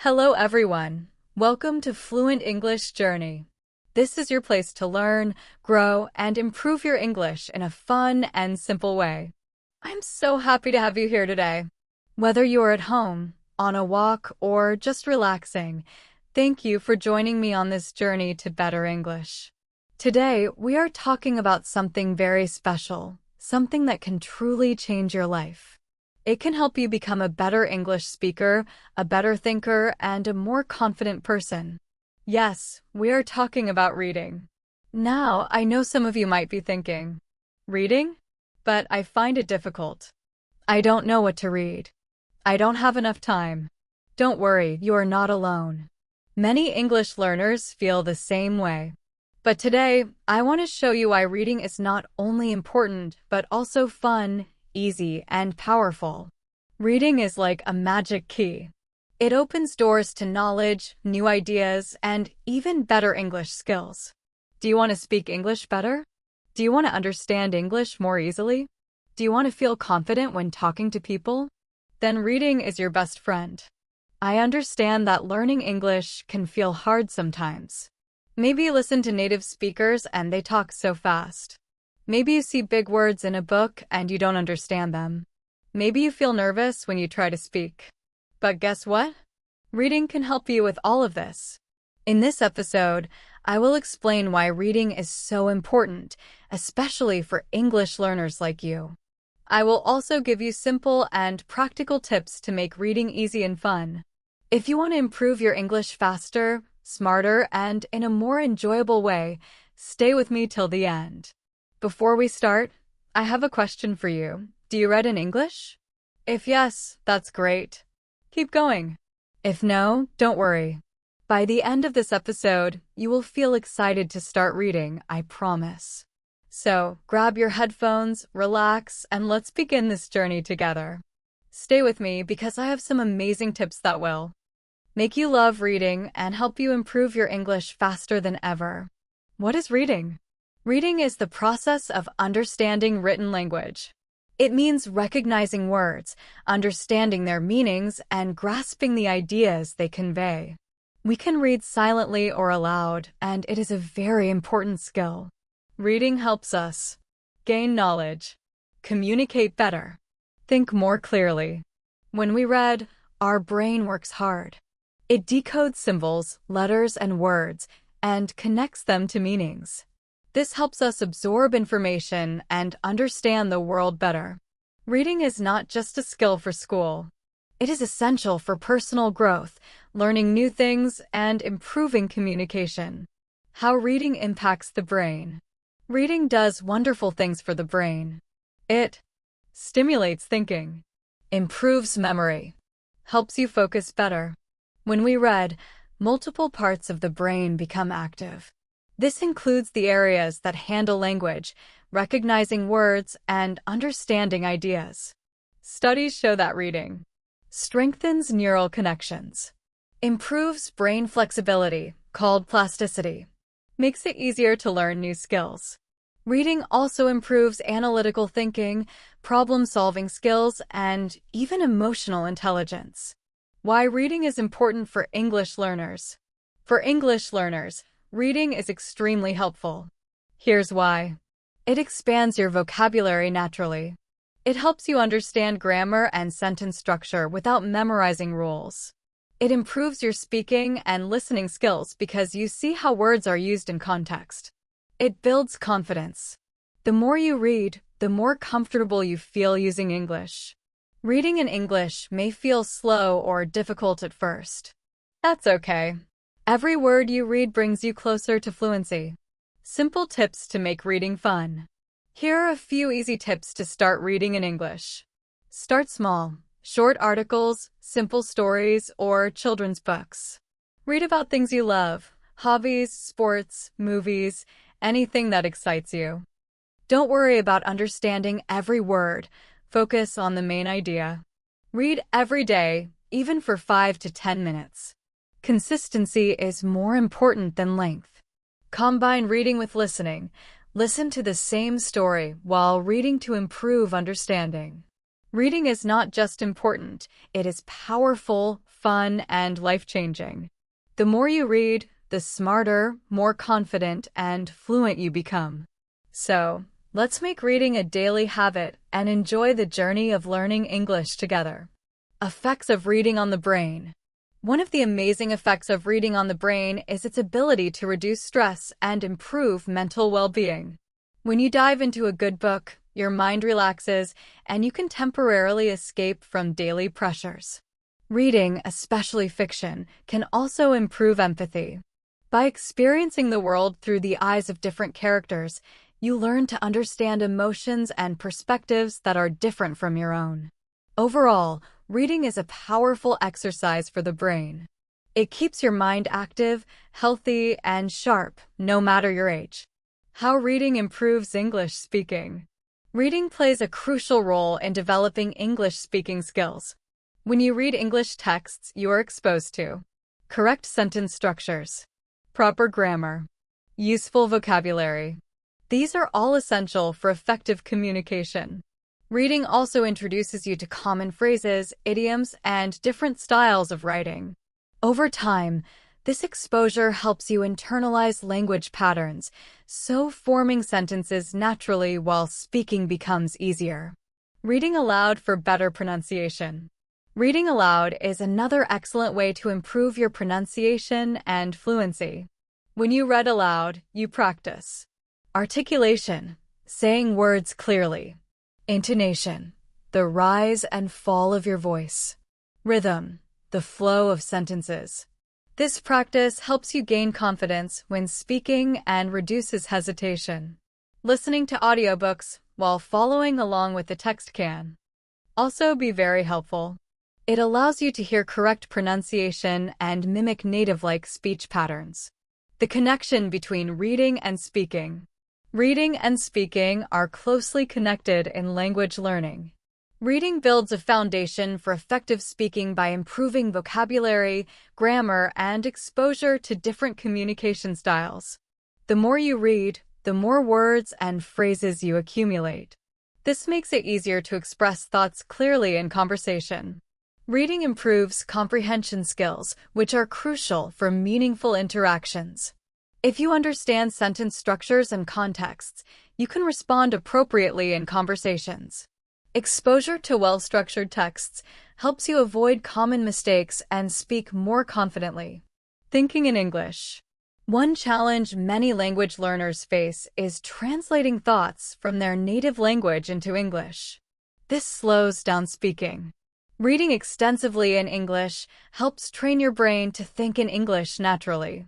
Hello everyone. Welcome to Fluent English Journey. This is your place to learn, grow, and improve your English in a fun and simple way. I'm so happy to have you here today. Whether you're at home, on a walk, or just relaxing, thank you for joining me on this journey to better English. Today, we are talking about something very special, something that can truly change your life. It can help you become a better English speaker, a better thinker, and a more confident person. Yes, we are talking about reading. Now, I know some of you might be thinking, reading? But I find it difficult. I don't know what to read. I don't have enough time. Don't worry, you are not alone. Many English learners feel the same way. But today, I want to show you why reading is not only important, but also fun, easy, and powerful. Reading is like a magic key. It opens doors to knowledge, new ideas, and even better English skills. Do you want to speak English better? Do you want to understand English more easily? Do you want to feel confident when talking to people? Then reading is your best friend. I understand that learning English can feel hard sometimes. Maybe you listen to native speakers and they talk so fast. Maybe you see big words in a book and you don't understand them. Maybe you feel nervous when you try to speak. But guess what? Reading can help you with all of this. In this episode, I will explain why reading is so important, especially for English learners like you. I will also give you simple and practical tips to make reading easy and fun. If you want to improve your English faster, smarter, and in a more enjoyable way, stay with me till the end. Before we start, I have a question for you. Do you read in English? If yes, that's great. Keep going. If no, don't worry. By the end of this episode, you will feel excited to start reading, I promise. So, grab your headphones, relax, and let's begin this journey together. Stay with me because I have some amazing tips that will make you love reading and help you improve your English faster than ever. What is reading? Reading is the process of understanding written language. It means recognizing words, understanding their meanings, and grasping the ideas they convey. We can read silently or aloud, and it is a very important skill. Reading helps us gain knowledge, communicate better, think more clearly. When we read, our brain works hard. It decodes symbols, letters, and words, and connects them to meanings. This helps us absorb information and understand the world better. Reading is not just a skill for school. It is essential for personal growth, learning new things, and improving communication. How reading impacts the brain. Reading does wonderful things for the brain. It stimulates thinking, improves memory, helps you focus better. When we read, multiple parts of the brain become active. This includes the areas that handle language, recognizing words, and understanding ideas. Studies show that reading strengthens neural connections, improves brain flexibility, called plasticity, makes it easier to learn new skills. Reading also improves analytical thinking, problem-solving skills, and even emotional intelligence. Why reading is important for English learners. For English learners, reading is extremely helpful. Here's why. It expands your vocabulary naturally. It helps you understand grammar and sentence structure without memorizing rules. It improves your speaking and listening skills because you see how words are used in context. It builds confidence. The more you read, the more comfortable you feel using English. Reading in English may feel slow or difficult at first. That's okay. Every word you read brings you closer to fluency. Simple tips to make reading fun. Here are a few easy tips to start reading in English. Start small. Short articles, simple stories, or children's books. Read about things you love, hobbies, sports, movies, anything that excites you. Don't worry about understanding every word. Focus on the main idea. Read every day, even for 5 to 10 minutes. Consistency is more important than length. Combine reading with listening. Listen to the same story while reading to improve understanding. Reading is not just important, it is powerful, fun, and life-changing. The more you read, the smarter, more confident, and fluent you become. So, let's make reading a daily habit and enjoy the journey of learning English together. Effects of reading on the brain. One of the amazing effects of reading on the brain is its ability to reduce stress and improve mental well-being. When you dive into a good book, your mind relaxes and you can temporarily escape from daily pressures. Reading, especially fiction, can also improve empathy. By experiencing the world through the eyes of different characters, you learn to understand emotions and perspectives that are different from your own. Overall, reading is a powerful exercise for the brain. It keeps your mind active, healthy, and sharp, no matter your age. How reading improves English speaking. Reading plays a crucial role in developing English speaking skills. When you read English texts, you are exposed to correct sentence structures, proper grammar, useful vocabulary. These are all essential for effective communication. Reading also introduces you to common phrases, idioms, and different styles of writing. Over time, this exposure helps you internalize language patterns, so forming sentences naturally while speaking becomes easier. Reading aloud for better pronunciation. Reading aloud is another excellent way to improve your pronunciation and fluency. When you read aloud, you practice articulation, saying words clearly, intonation, the rise and fall of your voice, rhythm, the flow of sentences. This practice helps you gain confidence when speaking and reduces hesitation. Listening to audiobooks while following along with the text can also be very helpful. It allows you to hear correct pronunciation and mimic native-like speech patterns. The connection between reading and speaking. Reading and speaking are closely connected in language learning. Reading builds a foundation for effective speaking by improving vocabulary, grammar, and exposure to different communication styles. The more you read, the more words and phrases you accumulate. This makes it easier to express thoughts clearly in conversation. Reading improves comprehension skills, which are crucial for meaningful interactions. If you understand sentence structures and contexts, you can respond appropriately in conversations. Exposure to well-structured texts helps you avoid common mistakes and speak more confidently. Thinking in English. One challenge many language learners face is translating thoughts from their native language into English. This slows down speaking. Reading extensively in English helps train your brain to think in English naturally.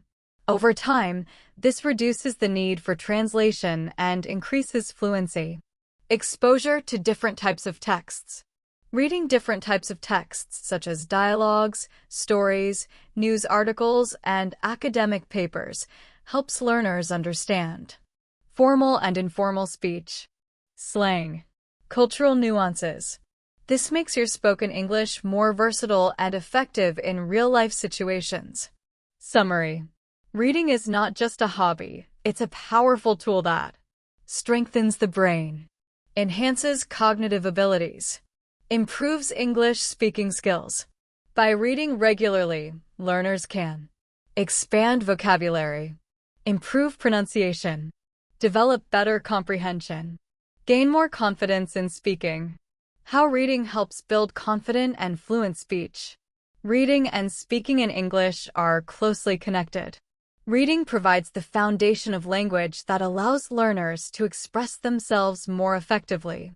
Over time, this reduces the need for translation and increases fluency. Exposure to different types of texts. Reading different types of texts, such as dialogues, stories, news articles, and academic papers, helps learners understand formal and informal speech, slang, cultural nuances. This makes your spoken English more versatile and effective in real-life situations. Summary. Reading is not just a hobby, it's a powerful tool that strengthens the brain, enhances cognitive abilities, improves English speaking skills. By reading regularly, learners can expand vocabulary, improve pronunciation, develop better comprehension, gain more confidence in speaking. How reading helps build confident and fluent speech. Reading and speaking in English are closely connected. Reading provides the foundation of language that allows learners to express themselves more effectively.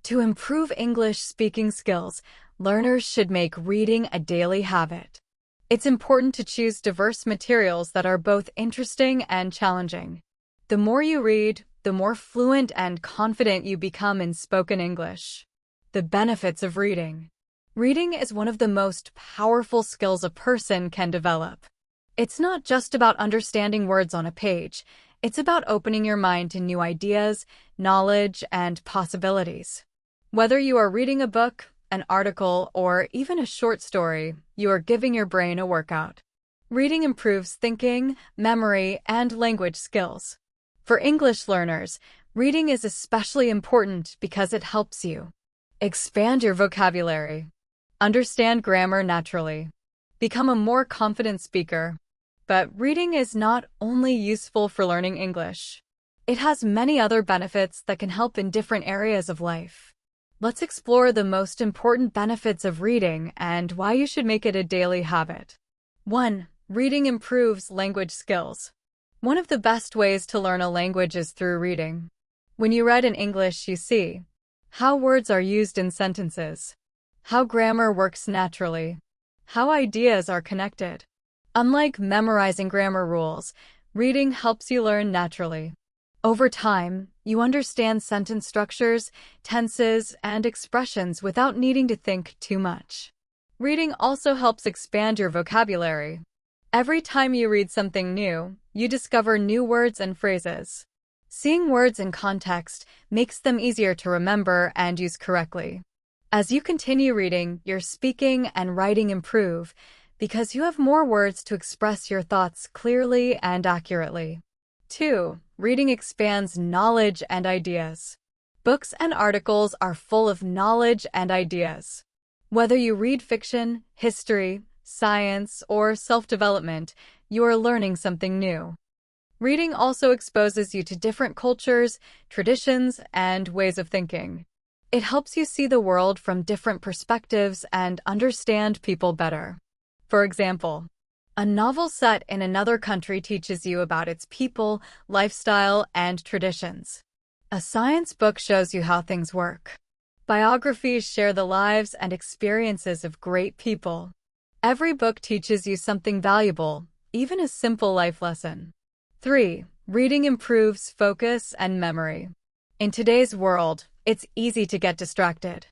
To improve English speaking skills, learners should make reading a daily habit. It's important to choose diverse materials that are both interesting and challenging. The more you read, the more fluent and confident you become in spoken English. The benefits of reading. Reading is one of the most powerful skills a person can develop. It's not just about understanding words on a page. It's about opening your mind to new ideas, knowledge, and possibilities. Whether you are reading a book, an article, or even a short story, you are giving your brain a workout. Reading improves thinking, memory, and language skills. For English learners, reading is especially important because it helps you Expand your vocabulary. Understand grammar naturally. Become a more confident speaker. But reading is not only useful for learning English. It has many other benefits that can help in different areas of life. Let's explore the most important benefits of reading and why you should make it a daily habit. 1. Reading improves language skills. One of the best ways to learn a language is through reading. When you read in English, you see how words are used in sentences, how grammar works naturally, how ideas are connected. Unlike memorizing grammar rules, reading helps you learn naturally. Over time, you understand sentence structures, tenses, and expressions without needing to think too much. Reading also helps expand your vocabulary. Every time you read something new, you discover new words and phrases. Seeing words in context makes them easier to remember and use correctly. As you continue reading, your speaking and writing improve because you have more words to express your thoughts clearly and accurately. 2. Reading expands knowledge and ideas. Books and articles are full of knowledge and ideas. Whether you read fiction, history, science, or self-development, you are learning something new. Reading also exposes you to different cultures, traditions, and ways of thinking. It helps you see the world from different perspectives and understand people better. For example, a novel set in another country teaches you about its people, lifestyle, and traditions. A science book shows you how things work. Biographies share the lives and experiences of great people. Every book teaches you something valuable, even a simple life lesson. 3. Reading improves focus and memory. In today's world, it's easy to get distracted.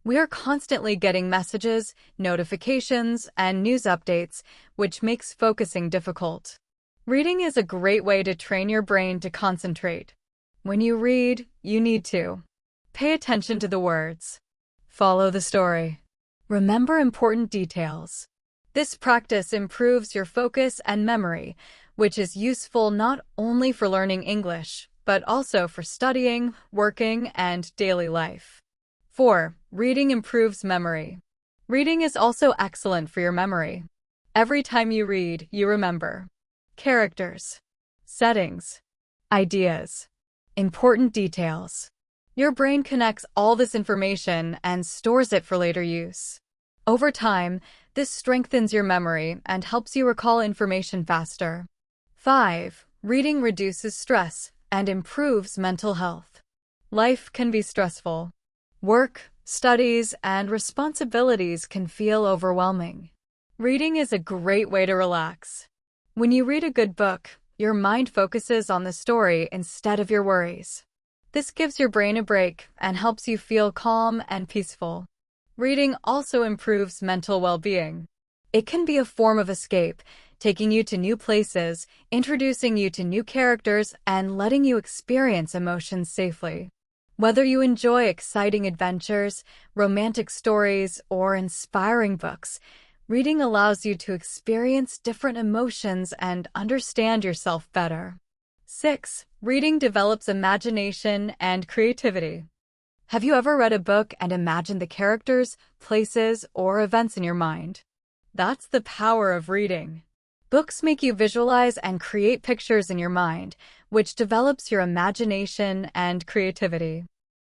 We are constantly getting messages, notifications, and news updates, which makes focusing difficult. Reading is a great way to train your brain to concentrate. When you read, you need to pay attention to the words. Follow the story. Remember important details. This practice improves your focus and memory, which is useful not only for learning English, but also for studying, working, and daily life. 4. Reading improves memory. Reading is also excellent for your memory. Every time you read, you remember characters, settings, ideas, important details. Your brain connects all this information and stores it for later use. Over time, this strengthens your memory and helps you recall information faster. 5. Reading reduces stress and improves mental health. Life can be stressful. Work, studies, and responsibilities can feel overwhelming. Reading is a great way to relax. When you read a good book, your mind focuses on the story instead of your worries. This gives your brain a break and helps you feel calm and peaceful. Reading also improves mental well-being. It can be a form of escape, taking you to new places, introducing you to new characters, and letting you experience emotions safely. Whether you enjoy exciting adventures, romantic stories, or inspiring books, reading allows you to experience different emotions and understand yourself better. 6. Reading develops imagination and creativity. Have you ever read a book and imagined the characters, places, or events in your mind? That's the power of reading. Books make you visualize and create pictures in your mind, which develops your imagination and creativity.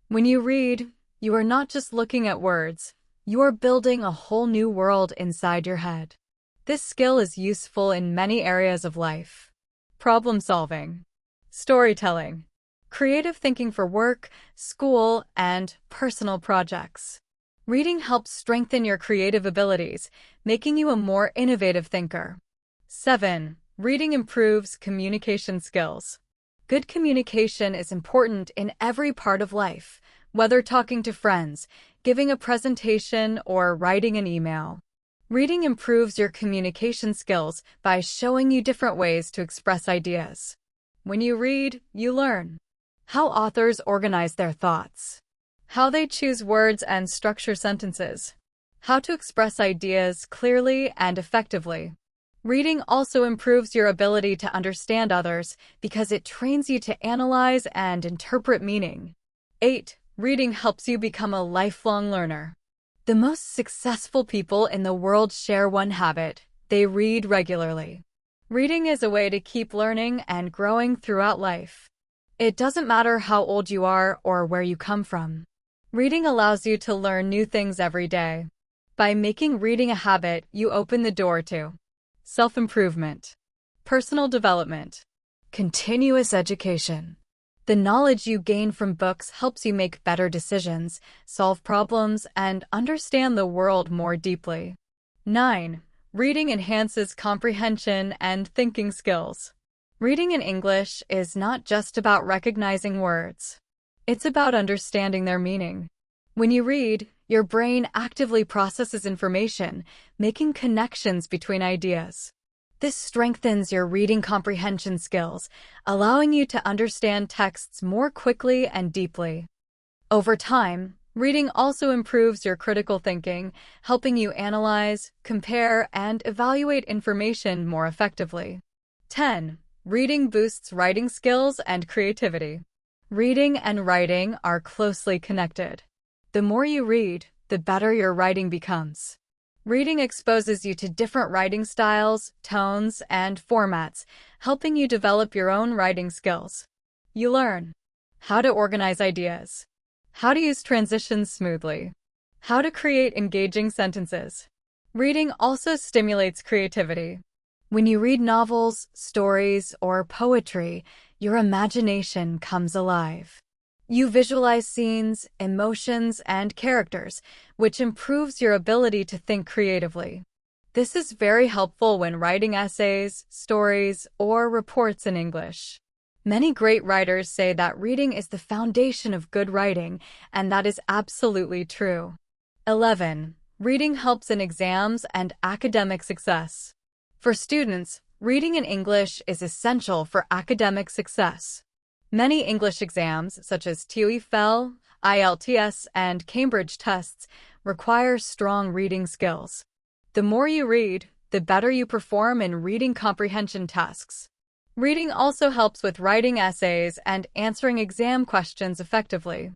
When you read, you are not just looking at words, you are building a whole new world inside your head. This skill is useful in many areas of life. Problem solving, storytelling, creative thinking for work, school, and personal projects. Reading helps strengthen your creative abilities, making you a more innovative thinker. 7. Reading improves communication skills. Good communication is important in every part of life, whether talking to friends, giving a presentation, or writing an email. Reading improves your communication skills by showing you different ways to express ideas. When you read, you learn how authors organize their thoughts, how they choose words and structure sentences, how to express ideas clearly and effectively. Reading also improves your ability to understand others because it trains you to analyze and interpret meaning. 8. Reading helps you become a lifelong learner. The most successful people in the world share one habit: they read regularly. Reading is a way to keep learning and growing throughout life. It doesn't matter how old you are or where you come from. Reading allows you to learn new things every day. By making reading a habit, you open the door to self-improvement, personal development, continuous education. The knowledge you gain from books helps you make better decisions, solve problems, and understand the world more deeply. 9. Reading enhances comprehension and thinking skills. Reading in English is not just about recognizing words. It's about understanding their meaning. When you read, your brain actively processes information, making connections between ideas. This strengthens your reading comprehension skills, allowing you to understand texts more quickly and deeply. Over time, reading also improves your critical thinking, helping you analyze, compare, and evaluate information more effectively. 10. Reading boosts writing skills and creativity. Reading and writing are closely connected. The more you read, the better your writing becomes. Reading exposes you to different writing styles, tones, and formats, helping you develop your own writing skills. You learn how to organize ideas, how to use transitions smoothly, how to create engaging sentences. Reading also stimulates creativity. When you read novels, stories, or poetry, your imagination comes alive. You visualize scenes, emotions, and characters, which improves your ability to think creatively. This is very helpful when writing essays, stories, or reports in English. Many great writers say that reading is the foundation of good writing, and that is absolutely true. 11. Reading helps in exams and academic success. For students, reading in English is essential for academic success. Many English exams, such as TOEFL, IELTS, and Cambridge tests, require strong reading skills. The more you read, the better you perform in reading comprehension tasks. Reading also helps with writing essays and answering exam questions effectively.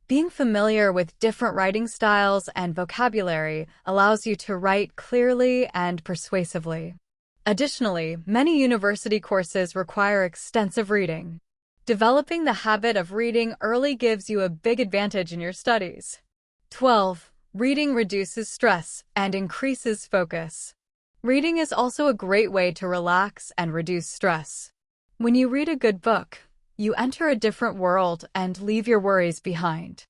Being familiar with different writing styles and vocabulary allows you to write clearly and persuasively. Additionally, many university courses require extensive reading. Developing the habit of reading early gives you a big advantage in your studies. 12. Reading reduces stress and increases focus. Reading is also a great way to relax and reduce stress. When you read a good book, you enter a different world and leave your worries behind.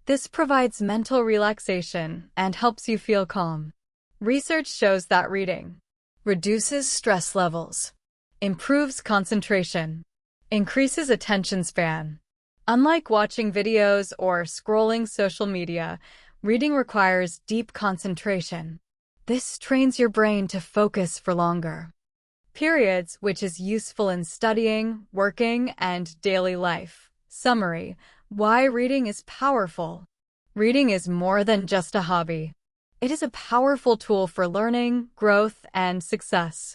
This provides mental relaxation and helps you feel calm. Research shows that reading reduces stress levels, improves concentration, increases attention span. Unlike watching videos or scrolling social media, reading requires deep concentration. This trains your brain to focus for longer periods, which is useful in studying, working, and daily life. Summary: why reading is powerful. Reading is more than just a hobby. It is a powerful tool for learning, growth, and success.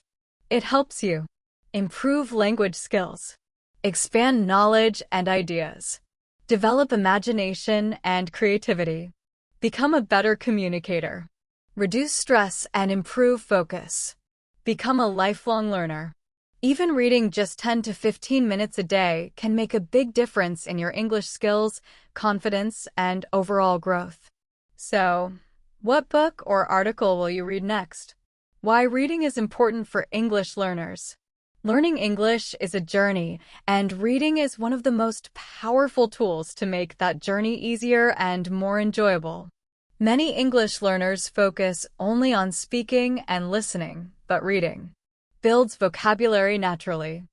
It helps you improve language skills, expand knowledge and ideas, develop imagination and creativity, become a better communicator, reduce stress and improve focus, become a lifelong learner. Even reading just 10 to 15 minutes a day can make a big difference in your English skills, confidence, and overall growth. So, what book or article will you read next? Why reading is important for English learners. Learning English is a journey, and reading is one of the most powerful tools to make that journey easier and more enjoyable. Many English learners focus only on speaking and listening, but reading builds vocabulary naturally,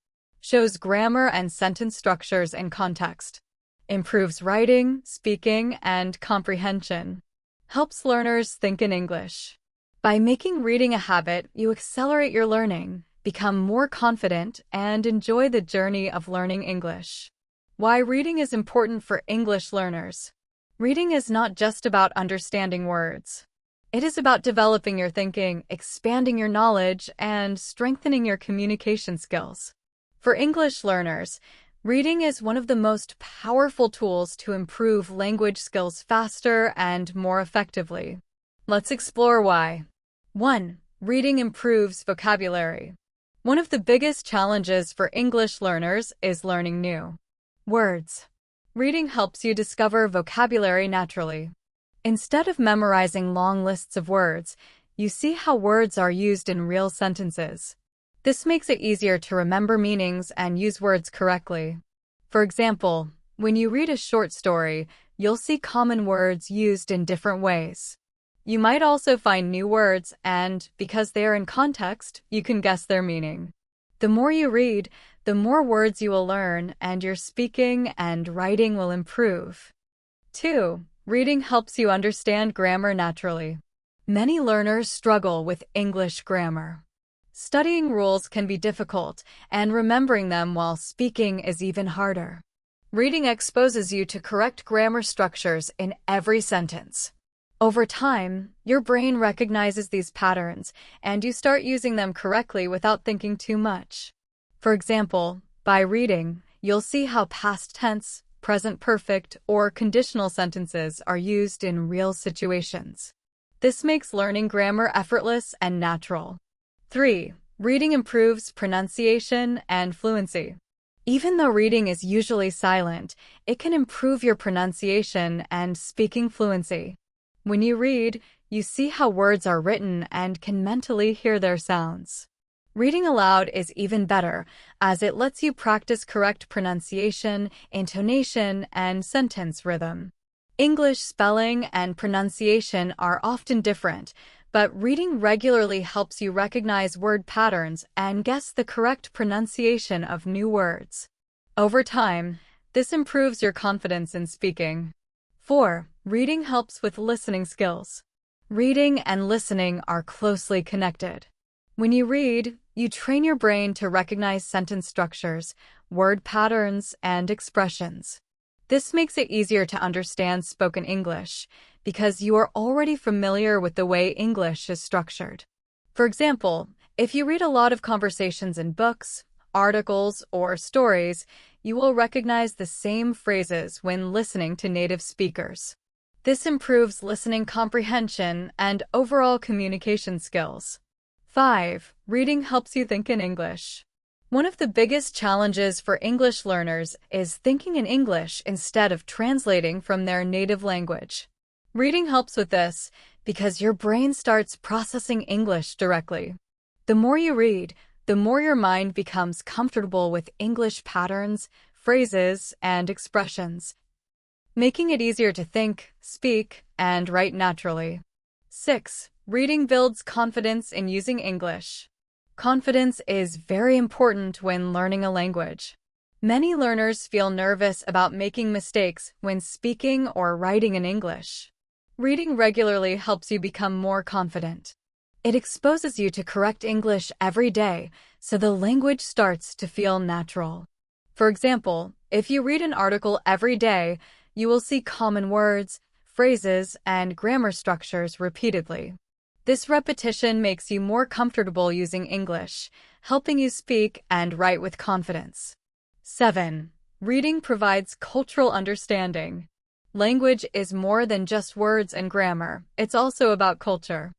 shows grammar and sentence structures in context, improves writing, speaking, and comprehension, helps learners think in English. By making reading a habit, you accelerate your learning, become more confident, and enjoy the journey of learning English. Why reading is important for English learners. Reading is not just about understanding words. It is about developing your thinking, expanding your knowledge, and strengthening your communication skills. For English learners, Reading is one of the most powerful tools to improve language skills faster and more effectively. Let's explore why. 1. Reading improves vocabulary. One of the biggest challenges for English learners is learning new words. Reading helps you discover vocabulary naturally. Instead of memorizing long lists of words, you see how words are used in real sentences. This makes it easier to remember meanings and use words correctly. For example, when you read a short story, you'll see common words used in different ways. You might also find new words, and because they are in context, you can guess their meaning. The more you read, the more words you will learn, and your speaking and writing will improve. 2. Reading helps you understand grammar naturally. Many learners struggle with English grammar. Studying rules can be difficult, and remembering them while speaking is even harder. Reading exposes you to correct grammar structures in every sentence. Over time, your brain recognizes these patterns, and you start using them correctly without thinking too much. For example, by reading, you'll see how past tense, present perfect, or conditional sentences are used in real situations. This makes learning grammar effortless and natural. 3. Reading improves pronunciation and fluency. Even though reading is usually silent, it can improve your pronunciation and speaking fluency. When you read, you see how words are written and can mentally hear their sounds. Reading aloud is even better, as it lets you practice correct pronunciation, intonation, and sentence rhythm. English spelling and pronunciation are often different, but reading regularly helps you recognize word patterns and guess the correct pronunciation of new words. Over time, this improves your confidence in speaking. 4. Reading helps with listening skills. Reading and listening are closely connected. When you read, you train your brain to recognize sentence structures, word patterns, and expressions. This makes it easier to understand spoken English, because you are already familiar with the way English is structured. For example, if you read a lot of conversations in books, articles, or stories, you will recognize the same phrases when listening to native speakers. This improves listening comprehension and overall communication skills. 5. Reading helps you think in English. One of the biggest challenges for English learners is thinking in English instead of translating from their native language. Reading helps with this because your brain starts processing English directly. The more you read, the more your mind becomes comfortable with English patterns, phrases, and expressions, making it easier to think, speak, and write naturally. 6. Reading builds confidence in using English. Confidence is very important when learning a language. Many learners feel nervous about making mistakes when speaking or writing in English. Reading regularly helps you become more confident. It exposes you to correct English every day, so the language starts to feel natural. For example, if you read an article every day, you will see common words, phrases, and grammar structures repeatedly. This repetition makes you more comfortable using English, helping you speak and write with confidence. 7. Reading provides cultural understanding. Language is more than just words and grammar, it's also about culture.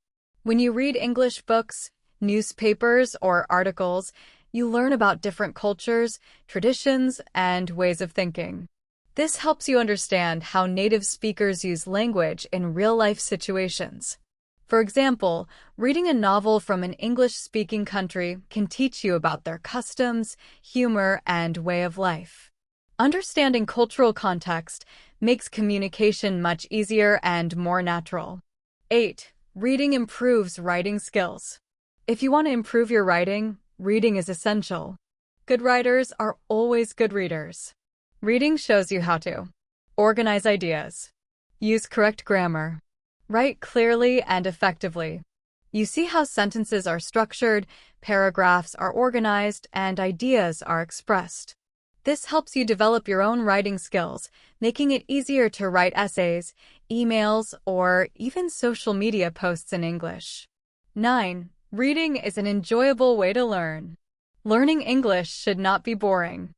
When you read English books, newspapers, or articles, you learn about different cultures, traditions, and ways of thinking. This helps you understand how native speakers use language in real-life situations. For example, reading a novel from an English-speaking country can teach you about their customs, humor, and way of life. Understanding cultural context makes communication much easier and more natural. 8. Reading improves writing skills. If you want to improve your writing, reading is essential. Good writers are always good readers. Reading shows you how to organize ideas, use correct grammar, write clearly and effectively. You see how sentences are structured, paragraphs are organized, and ideas are expressed. This helps you develop your own writing skills, making it easier to write essays, emails, or even social media posts in English. 9. Reading is an enjoyable way to learn. Learning English should not be boring.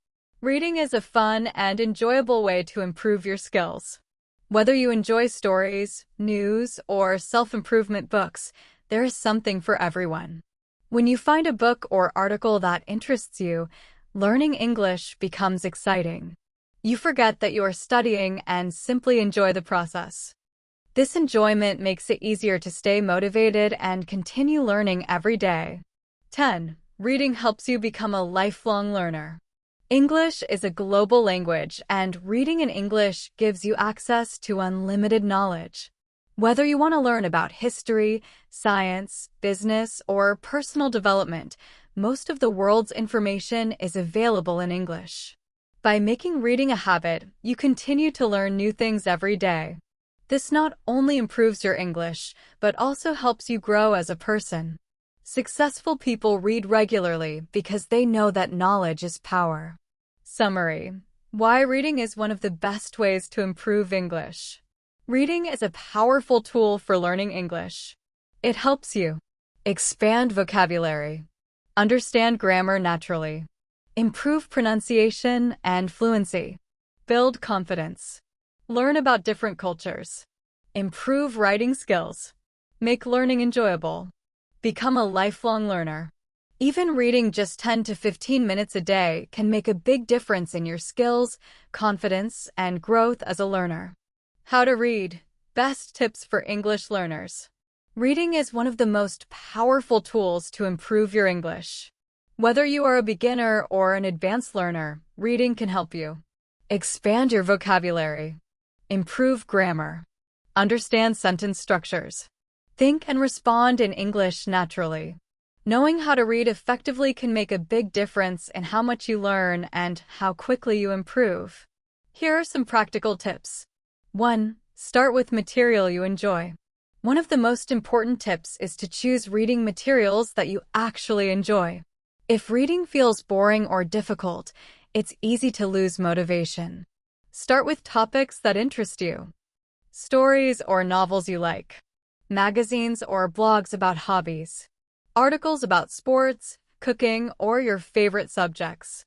Reading is a fun and enjoyable way to improve your skills. Whether you enjoy stories, news, or self-improvement books, there is something for everyone. When you find a book or article that interests you, learning English becomes exciting. You forget that you are studying and simply enjoy the process. This enjoyment makes it easier to stay motivated and continue learning every day. 10. Reading helps you become a lifelong learner. English is a global language, and reading in English gives you access to unlimited knowledge. Whether you want to learn about history, science, business, or personal development, most of the world's information is available in English. By making reading a habit, you continue to learn new things every day. This not only improves your English, but also helps you grow as a person. Successful people read regularly because they know that knowledge is power. Summary: why reading is one of the best ways to improve English. Reading is a powerful tool for learning English. It helps you expand vocabulary, understand grammar naturally, improve pronunciation and fluency, build confidence, learn about different cultures, improve writing skills, make learning enjoyable, become a lifelong learner. Even reading just 10 to 15 minutes a day can make a big difference in your skills, confidence, and growth as a learner. How to read. Best tips for English learners. Reading is one of the most powerful tools to improve your English. Whether you are a beginner or an advanced learner, reading can help you expand your vocabulary, improve grammar, understand sentence structures, think and respond in English naturally. Knowing how to read effectively can make a big difference in how much you learn and how quickly you improve. Here are some practical tips. 1. Start with material you enjoy. One of the most important tips is to choose reading materials that you actually enjoy. If reading feels boring or difficult, it's easy to lose motivation. Start with topics that interest you. Stories or novels you like. Magazines or blogs about hobbies. Articles about sports, cooking, or your favorite subjects.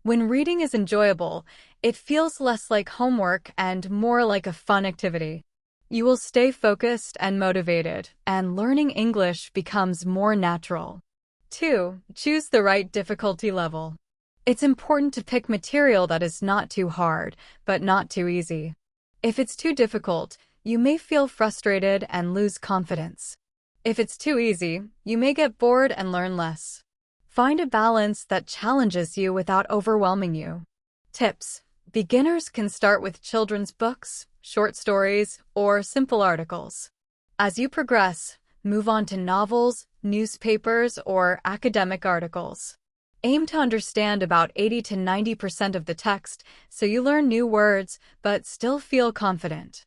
When reading is enjoyable, it feels less like homework and more like a fun activity. You will stay focused and motivated, and learning English becomes more natural. 2. Choose the right difficulty level. It's important to pick material that is not too hard, but not too easy. If it's too difficult, you may feel frustrated and lose confidence. If it's too easy, you may get bored and learn less. Find a balance that challenges you without overwhelming you. Tips. Beginners can start with children's books, short stories, or simple articles. As you progress, move on to novels, newspapers, or academic articles. Aim to understand about 80 to 90% of the text so you learn new words but still feel confident.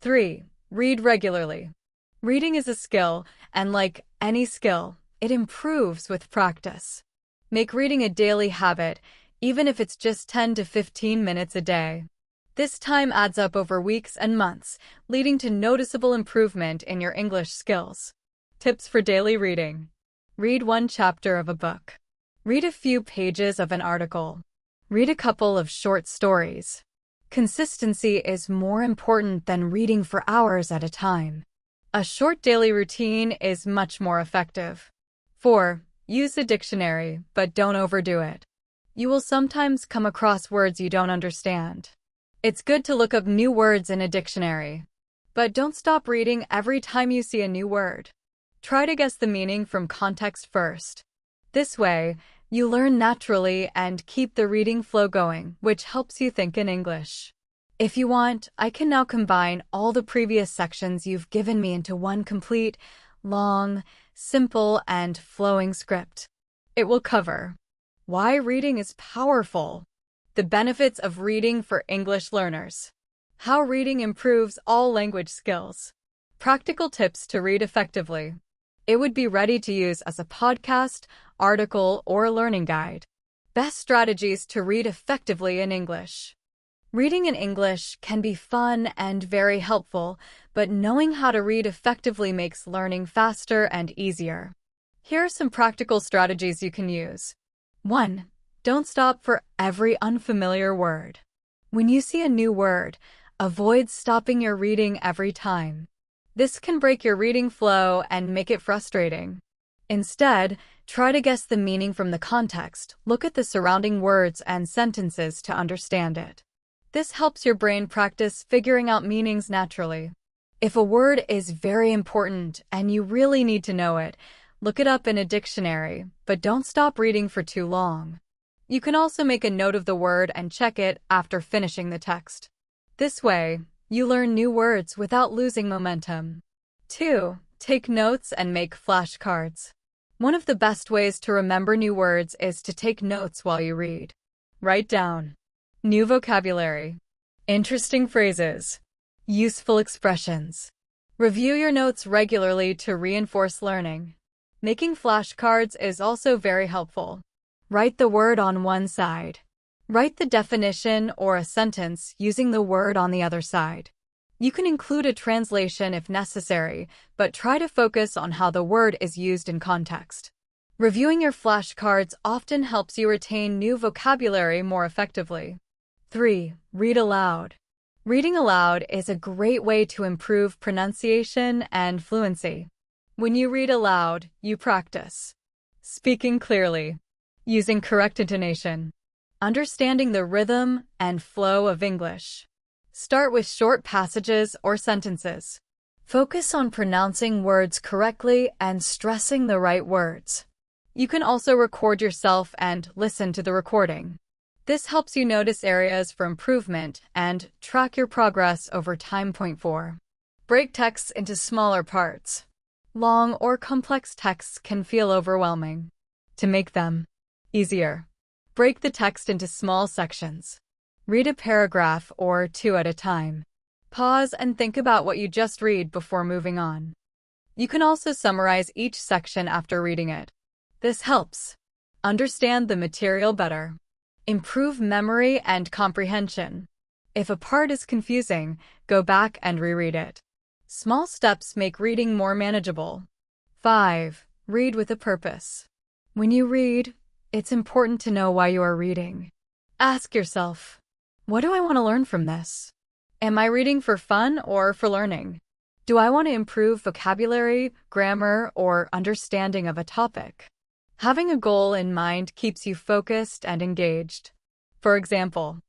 3. Read regularly. Reading is a skill, and like any skill, it improves with practice. Make reading a daily habit, even if it's just 10 to 15 minutes a day. This time adds up over weeks and months, leading to noticeable improvement in your English skills. Tips for daily reading. Read one chapter of a book. Read a few pages of an article. Read a couple of short stories. Consistency is more important than reading for hours at a time. A short daily routine is much more effective. 4. Use a dictionary, but don't overdo it. You will sometimes come across words you don't understand. It's good to look up new words in a dictionary. But don't stop reading every time you see a new word. Try to guess the meaning from context first. This way, you learn naturally and keep the reading flow going, which helps you think in English. If you want, I can now combine all the previous sections you've given me into one complete, long, simple, and flowing script. It will cover why reading is powerful, the benefits of reading for English learners, how reading improves all language skills, practical tips to read effectively. It would be ready to use as a podcast, article, or learning guide. Best strategies to read effectively in English. Reading in English can be fun and very helpful, but knowing how to read effectively makes learning faster and easier. Here are some practical strategies you can use. 1. Don't stop for every unfamiliar word. When you see a new word, avoid stopping your reading every time. This can break your reading flow and make it frustrating. Instead, try to guess the meaning from the context. Look at the surrounding words and sentences to understand it. This helps your brain practice figuring out meanings naturally. If a word is very important and you really need to know it, look it up in a dictionary, but don't stop reading for too long. You can also make a note of the word and check it after finishing the text. This way, you learn new words without losing momentum. 2. Take notes and make flashcards. One of the best ways to remember new words is to take notes while you read. Write down new vocabulary, interesting phrases, useful expressions. Review your notes regularly to reinforce learning. Making flashcards is also very helpful. Write the word on one side. Write the definition or a sentence using the word on the other side. You can include a translation if necessary, but try to focus on how the word is used in context. Reviewing your flashcards often helps you retain new vocabulary more effectively. 3. Read aloud. Reading aloud is a great way to improve pronunciation and fluency. When you read aloud, you practice speaking clearly, using correct intonation, understanding the rhythm and flow of English. Start with short passages or sentences. Focus on pronouncing words correctly and stressing the right words. You can also record yourself and listen to the recording. This helps you notice areas for improvement and track your progress over time. Point 4. Break texts into smaller parts. Long or complex texts can feel overwhelming. To make them easier, break the text into small sections. Read a paragraph or two at a time. Pause and think about what you just read before moving on. You can also summarize each section after reading it. This helps understand the material better. Improve memory and comprehension. If a part is confusing, go back and reread it. Small steps make reading more manageable. 5. Read with a purpose. When you read, it's important to know why you are reading. Ask yourself, what do I want to learn from this? Am I reading for fun or for learning? Do I want to improve vocabulary, grammar, or understanding of a topic? Having a goal in mind keeps you focused and engaged. For example,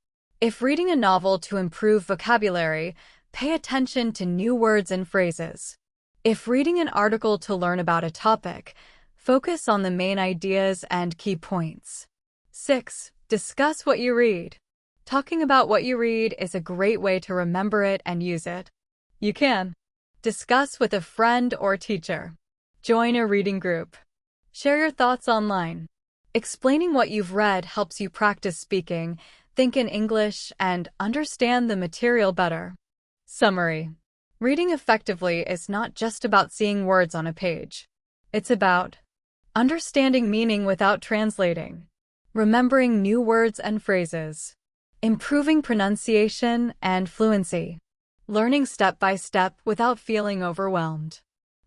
if reading a novel to improve vocabulary, pay attention to new words and phrases. If reading an article to learn about a topic, focus on the main ideas and key points. 6. Discuss what you read. Talking about what you read is a great way to remember it and use it. You can discuss with a friend or teacher. Join a reading group. Share your thoughts online. Explaining what you've read helps you practice speaking, think in English, and understand the material better. Summary. Reading effectively is not just about seeing words on a page. It's about understanding meaning without translating, remembering new words and phrases, improving pronunciation and fluency, learning step by step without feeling overwhelmed,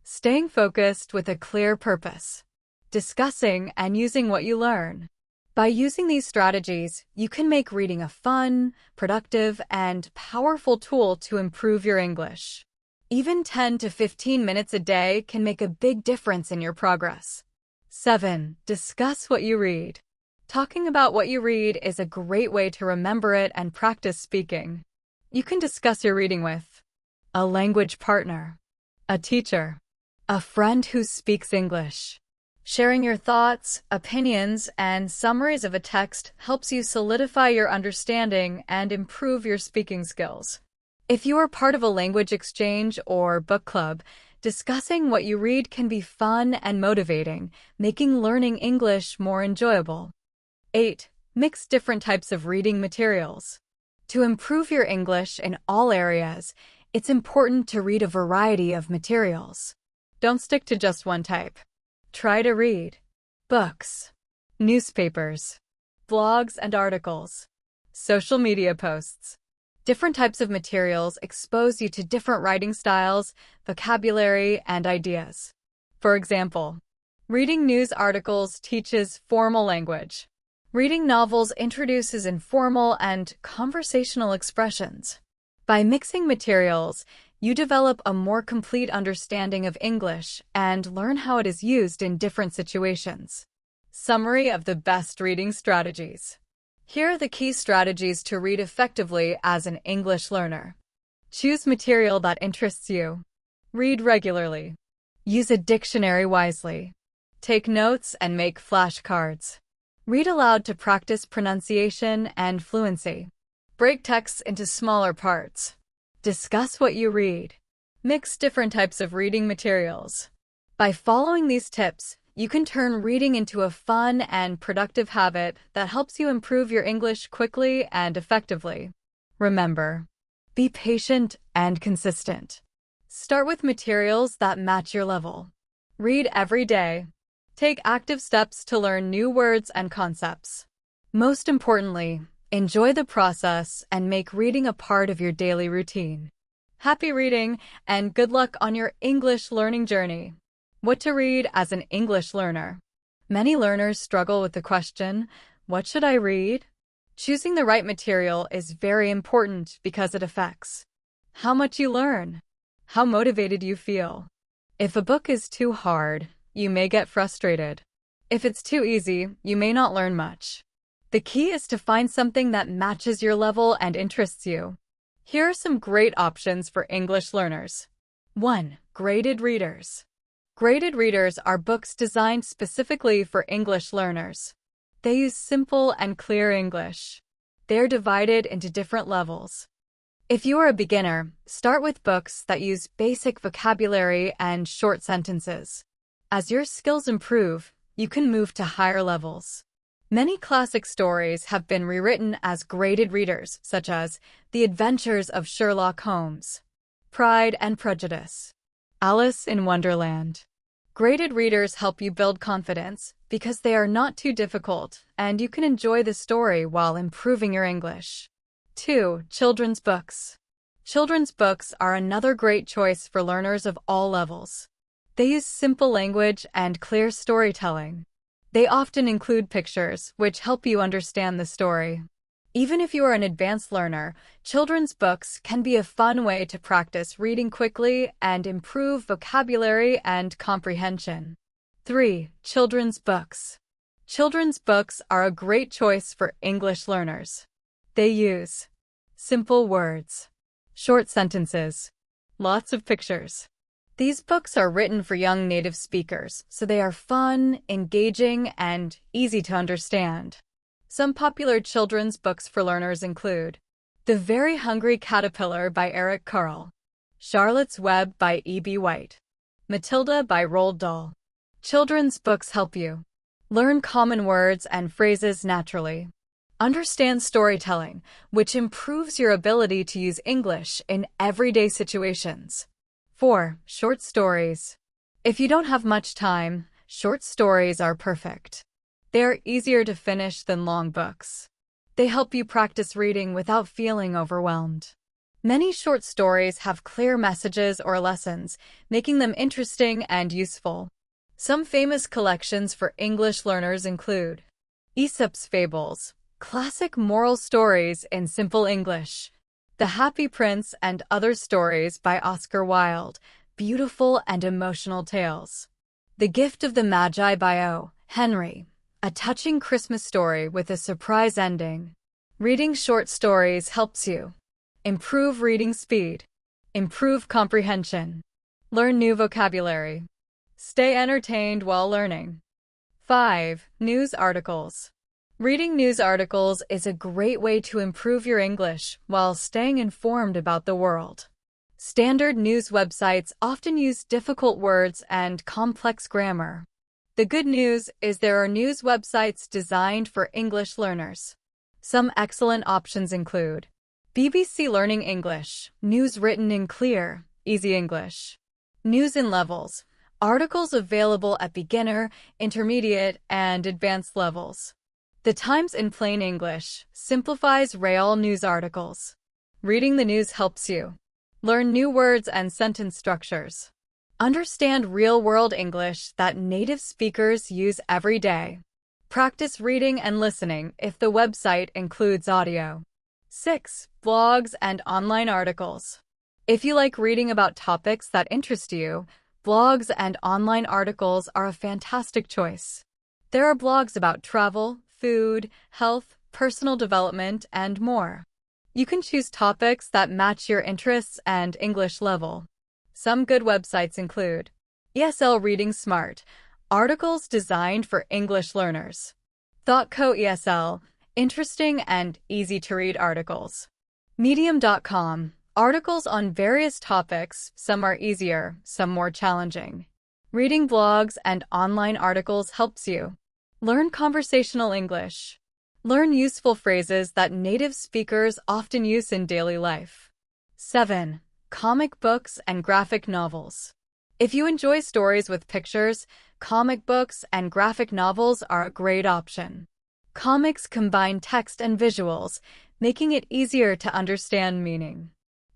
staying focused with a clear purpose, discussing and using what you learn. By using these strategies, you can make reading a fun, productive, and powerful tool to improve your English. Even 10 to 15 minutes a day can make a big difference in your progress. 7. Discuss what you read. Talking about what you read is a great way to remember it and practice speaking. You can discuss your reading with a language partner, a teacher, a friend who speaks English. Sharing your thoughts, opinions, and summaries of a text helps you solidify your understanding and improve your speaking skills. If you are part of a language exchange or book club, discussing what you read can be fun and motivating, making learning English more enjoyable. 8. Mix different types of reading materials. To improve your English in all areas, it's important to read a variety of materials. Don't stick to just one type. Try to read books, newspapers, blogs and articles, social media posts. Different types of materials expose you to different writing styles, vocabulary, and ideas. For example, reading news articles teaches formal language. Reading novels introduces informal and conversational expressions. By mixing materials, you develop a more complete understanding of English and learn how it is used in different situations. Summary of the best reading strategies. Here are the key strategies to read effectively as an English learner. Choose material that interests you. Read regularly. Use a dictionary wisely. Take notes and make flashcards. Read aloud to practice pronunciation and fluency. Break texts into smaller parts. Discuss what you read. Mix different types of reading materials. By following these tips, you can turn reading into a fun and productive habit that helps you improve your English quickly and effectively. Remember, be patient and consistent. Start with materials that match your level. Read every day. Take active steps to learn new words and concepts. Most importantly, enjoy the process and make reading a part of your daily routine. Happy reading and good luck on your English learning journey. What to read as an English learner? Many learners struggle with the question, what should I read? Choosing the right material is very important because it affects how much you learn, how motivated you feel. If a book is too hard, you may get frustrated. If it's too easy, you may not learn much. The key is to find something that matches your level and interests you. Here are some great options for English learners. 1. Graded readers. Graded readers are books designed specifically for English learners. They use simple and clear English. They're divided into different levels. If you are a beginner, start with books that use basic vocabulary and short sentences. As your skills improve, you can move to higher levels. Many classic stories have been rewritten as graded readers, such as The Adventures of Sherlock Holmes, Pride and Prejudice, Alice in Wonderland. Graded readers help you build confidence because they are not too difficult and you can enjoy the story while improving your English. 2. Children's books. Children's books are another great choice for learners of all levels. They use simple language and clear storytelling. They often include pictures, which help you understand the story. Even if you are an advanced learner, children's books can be a fun way to practice reading quickly and improve vocabulary and comprehension. 3. Children's books. Children's books are a great choice for English learners. They use simple words, short sentences, lots of pictures. These books are written for young native speakers, so they are fun, engaging, and easy to understand. Some popular children's books for learners include The Very Hungry Caterpillar by Eric Carle, Charlotte's Web by E.B. White, Matilda by Roald Dahl. Children's books help you learn common words and phrases naturally. Understand storytelling, which improves your ability to use English in everyday situations. 4. Short stories. If you don't have much time, short stories are perfect. They are easier to finish than long books. They help you practice reading without feeling overwhelmed. Many short stories have clear messages or lessons, making them interesting and useful. Some famous collections for English learners include Aesop's Fables, classic moral stories in simple English. The Happy Prince and Other Stories by Oscar Wilde, beautiful and emotional tales. The Gift of the Magi by O. Henry, a touching Christmas story with a surprise ending. Reading short stories helps you improve reading speed, improve comprehension, learn new vocabulary, stay entertained while learning. 5. News articles. Reading news articles is a great way to improve your English while staying informed about the world. Standard news websites often use difficult words and complex grammar. The good news is there are news websites designed for English learners. Some excellent options include BBC Learning English, news written in clear, easy English. News in Levels, articles available at beginner, intermediate, and advanced levels. The Times in Plain English simplifies real news articles. Reading the news helps you learn new words and sentence structures. Understand real-world English that native speakers use every day. Practice reading and listening if the website includes audio. 6. Blogs and online articles. If you like reading about topics that interest you, blogs and online articles are a fantastic choice. There are blogs about travel, food, health, personal development, and more. You can choose topics that match your interests and English level. Some good websites include ESL Reading Smart, articles designed for English learners. ThoughtCo ESL, interesting and easy-to-read articles. Medium.com, articles on various topics, some are easier, some more challenging. Reading blogs and online articles helps you learn conversational English. Learn useful phrases that native speakers often use in daily life. 7. Comic books and graphic novels. If you enjoy stories with pictures, comic books and graphic novels are a great option. Comics combine text and visuals, making it easier to understand meaning.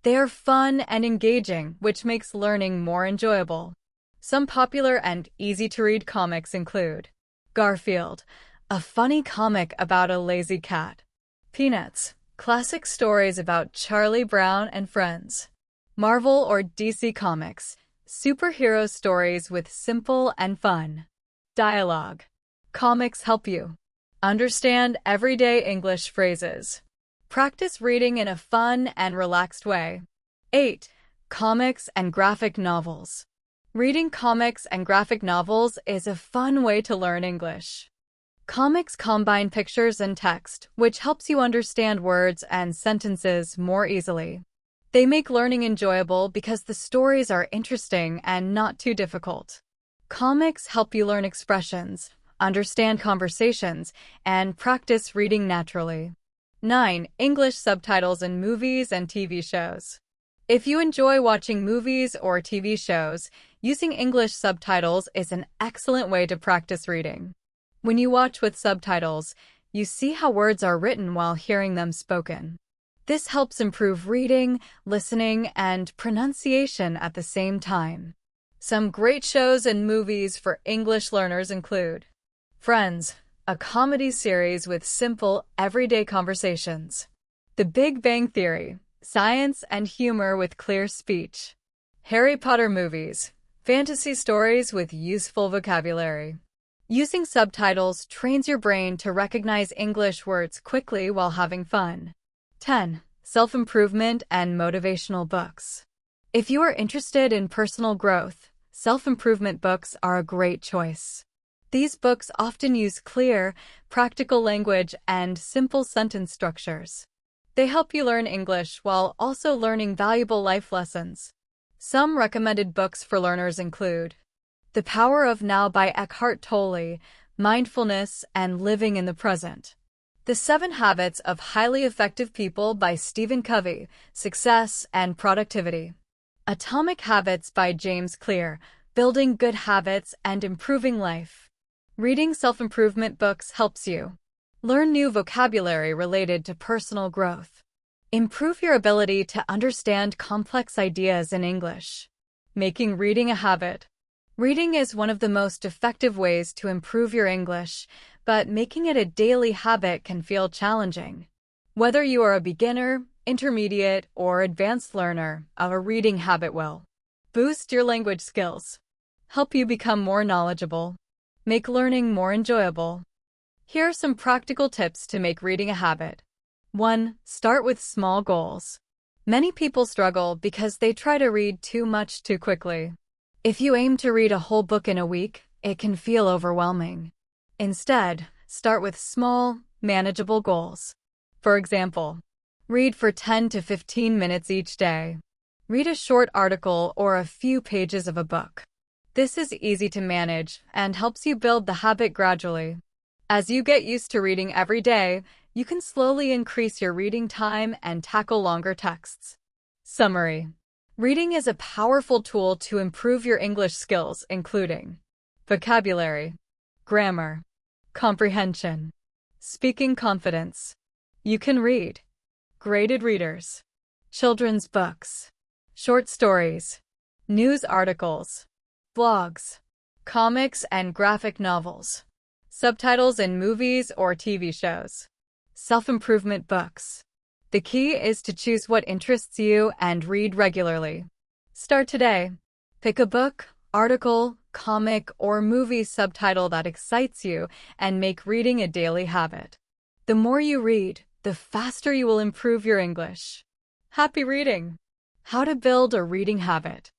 They are fun and engaging, which makes learning more enjoyable. Some popular and easy-to-read comics include Garfield, a funny comic about a lazy cat. Peanuts, classic stories about Charlie Brown and friends. Marvel or DC Comics, superhero stories with simple and fun. Dialogue, comics help you understand everyday English phrases. Practice reading in a fun and relaxed way. 8. Comics and graphic novels. Reading comics and graphic novels is a fun way to learn English. Comics combine pictures and text, which helps you understand words and sentences more easily. They make learning enjoyable because the stories are interesting and not too difficult. Comics help you learn expressions, understand conversations, and practice reading naturally. 9. English subtitles in movies and TV shows. If you enjoy watching movies or TV shows, using English subtitles is an excellent way to practice reading. When you watch with subtitles, you see how words are written while hearing them spoken. This helps improve reading, listening, and pronunciation at the same time. Some great shows and movies for English learners include Friends, a comedy series with simple, everyday conversations. The Big Bang Theory, science and humor with clear speech. Harry Potter movies, fantasy stories with useful vocabulary. Using subtitles trains your brain to recognize English words quickly while having fun. 10. Self-improvement and motivational books. If you are interested in personal growth, self-improvement books are a great choice. These books often use clear, practical language and simple sentence structures. They help you learn English while also learning valuable life lessons. Some recommended books for learners include The Power of Now by Eckhart Tolle, Mindfulness and Living in the Present. The 7 Habits of Highly Effective People by Stephen Covey, Success and Productivity. Atomic Habits by James Clear, Building Good Habits and Improving Life. Reading self-improvement books helps you learn new vocabulary related to personal growth. Improve your ability to understand complex ideas in English. Making reading a habit. Reading is one of the most effective ways to improve your English, but making it a daily habit can feel challenging. Whether you are a beginner, intermediate, or advanced learner, a reading habit will boost your language skills, help you become more knowledgeable, make learning more enjoyable. Here are some practical tips to make reading a habit. 1. Start with small goals. Many people struggle because they try to read too much too quickly. If you aim to read a whole book in a week, it can feel overwhelming. Instead, start with small, manageable goals. For example, read for 10 to 15 minutes each day. Read a short article or a few pages of a book. This is easy to manage and helps you build the habit gradually. As you get used to reading every day, you can slowly increase your reading time and tackle longer texts. Summary. Reading is a powerful tool to improve your English skills, including vocabulary, grammar, comprehension, speaking confidence. You can read graded readers, children's books, short stories, news articles, blogs, comics and graphic novels. subtitles in movies or TV shows, self-improvement books. The key is to choose what interests you and read regularly. Start today. Pick a book, article, comic, or movie subtitle that excites you and make reading a daily habit. The more you read, the faster you will improve your English. Happy reading! How to build a reading habit.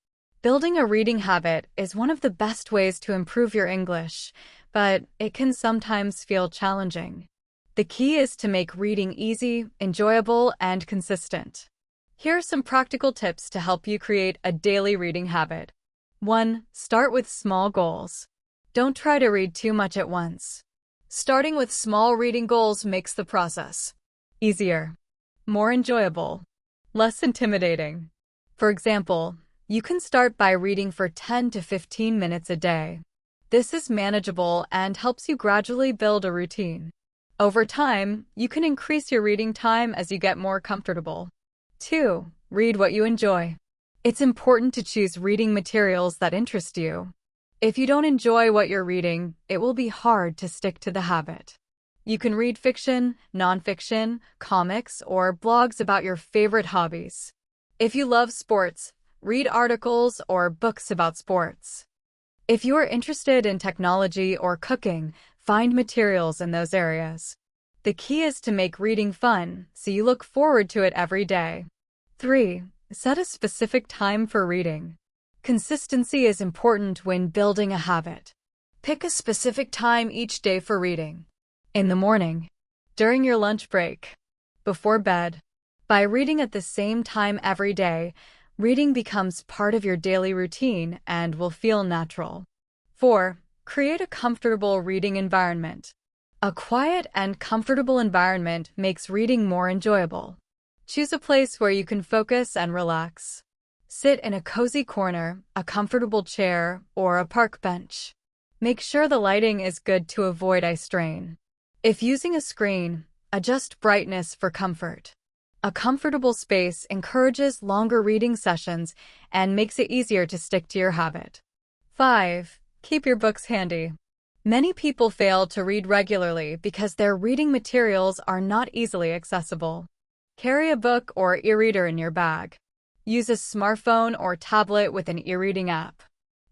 Building a reading habit is one of the best ways to improve your English, but it can sometimes feel challenging. The key is to make reading easy, enjoyable, and consistent. Here are some practical tips to help you create a daily reading habit. 1. Start with small goals. Don't try to read too much at once. Starting with small reading goals makes the process easier, more enjoyable, less intimidating. For example, you can start by reading for 10 to 15 minutes a day. This is manageable and helps you gradually build a routine. Over time, you can increase your reading time as you get more comfortable. 2. Read what you enjoy. It's important to choose reading materials that interest you. If you don't enjoy what you're reading, it will be hard to stick to the habit. You can read fiction, nonfiction, comics, or blogs about your favorite hobbies. If you love sports, read articles or books about sports. If you are interested in technology or cooking, find materials in those areas. The key is to make reading fun, so you look forward to it every day. 3. Set a specific time for reading. Consistency is important when building a habit. Pick a specific time each day for reading. In the morning, during your lunch break, before bed. By reading at the same time every day, reading becomes part of your daily routine and will feel natural. 4. Create a comfortable reading environment. A quiet and comfortable environment makes reading more enjoyable. Choose a place where you can focus and relax. Sit in a cozy corner, a comfortable chair, or a park bench. Make sure the lighting is good to avoid eye strain. If using a screen, adjust brightness for comfort. A comfortable space encourages longer reading sessions and makes it easier to stick to your habit. 5. Keep your books handy. Many people fail to read regularly because their reading materials are not easily accessible. Carry a book or e-reader in your bag. Use a smartphone or tablet with an e-reading app.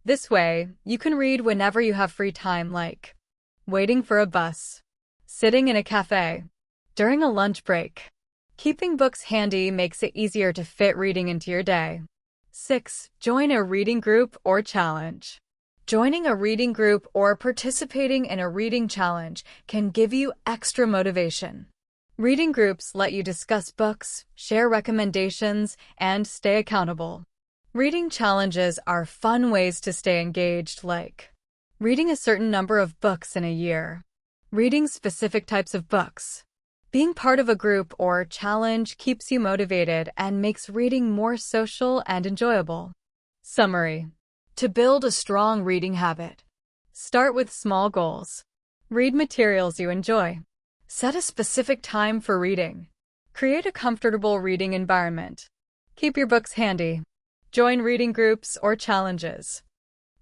This way, you can read whenever you have free time, like waiting for a bus, sitting in a cafe, during a lunch break. Keeping books handy makes it easier to fit reading into your day. 6. Join a reading group or challenge. Joining a reading group or participating in a reading challenge can give you extra motivation. Reading groups let you discuss books, share recommendations, and stay accountable. Reading challenges are fun ways to stay engaged, like reading a certain number of books in a year, reading specific types of books. Being part of a group or challenge keeps you motivated and makes reading more social and enjoyable. Summary. To build a strong reading habit, start with small goals. Read materials you enjoy. Set a specific time for reading. Create a comfortable reading environment. Keep your books handy. Join reading groups or challenges.